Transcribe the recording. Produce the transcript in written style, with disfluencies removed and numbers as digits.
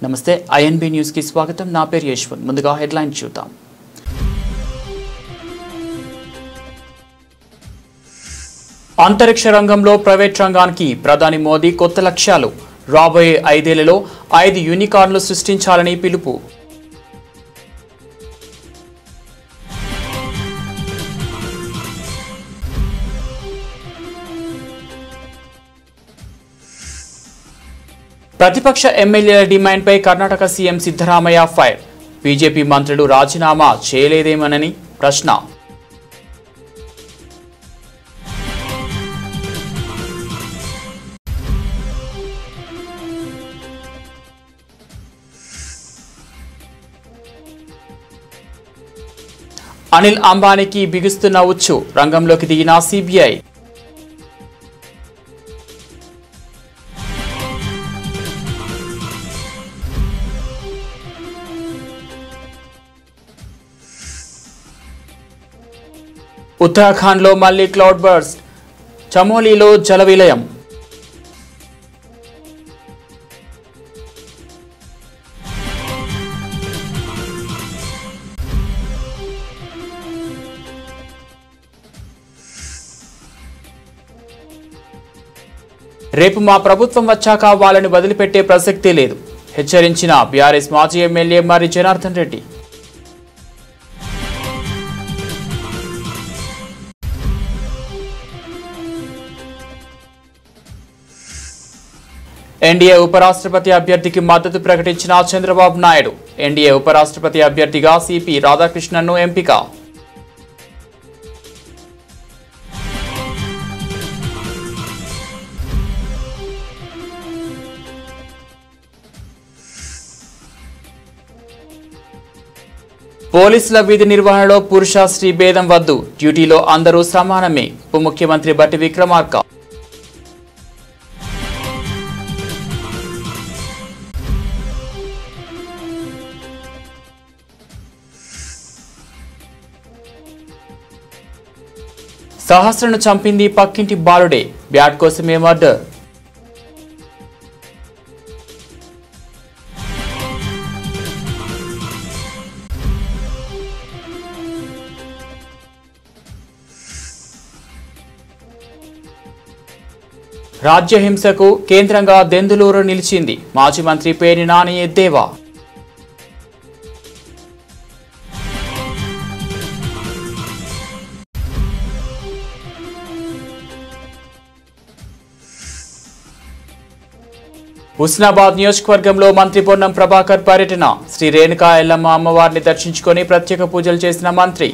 నమస్తే INB news కి స్వాగతం. నా పేరు యశ్వంత్. ముందుగా హెడ్లైన్ చూద్దాం. అంతరిక్ష రంగంలో ప్రైవేట్ రంగానికి ప్రధాని మోదీ కొత్త లక్ష్యాలు. రాబోయే 5 ఏళ్లలో 5 యూనికార్న్లు సృష్టించాలని పిలుపు. ప్రతిపక్ష ఎమ్మెల్యేల డిమాండ్పై Karnataka CM Siddaramaiah fire. BJP మంత్రులు రాజీనామా చేయలేదేమోనని ప్రశ్న. అనిల్ అంబానీకి బిగుస్తున్న ఉచ్చు. రంగంలోకి దిగిన సిబిఐ. ఉత్తరాఖండ్లో మళ్లీ క్లౌడ్ బర్స్ట్. చమోలీలో జల విలయం. రేపు మా ప్రభుత్వం వచ్చాక వాళ్ళని వదిలిపెట్టే ప్రసక్తే లేదు, హెచ్చరించిన బీఆర్ఎస్ మాజీ ఎమ్మెల్యే మరి జనార్దన్ రెడ్డి. ఎన్డీఏ ఉపరాష్ట్రపతి అభ్యర్థికి మద్దతు ప్రకటించిన చంద్రబాబు నాయుడు. ఎన్డీఏ ఉపరాష్ట్రపతి అభ్యర్థిగా సిపి రాధాకృష్ణన్ను ఎంపిక. పోలీసుల విధి నిర్వహణలో పురుష స్త్రీ భేదం వద్దు, డ్యూటీలో అందరూ సమానమే. ఉప ముఖ్యమంత్రి బట్టి విక్రమార్క. సహస్రను చంపింది పక్కింటి బాలుడే, బ్యాట్ కోసమే మర్డర్. రాజ్యహింసకు కేంద్రంగా దెందులూరు నిలిచింది. మాజీ మంత్రి పేర్ని నాని ఎద్దేవా. హుస్నాబాద్ నియోజకవర్గంలో మంత్రి పొన్నం ప్రభాకర్ పర్యటన. శ్రీ రేణుకా ఎల్లమ్మ అమ్మవారిని దర్శించుకొని ప్రత్యేక పూజలు చేసిన మంత్రి.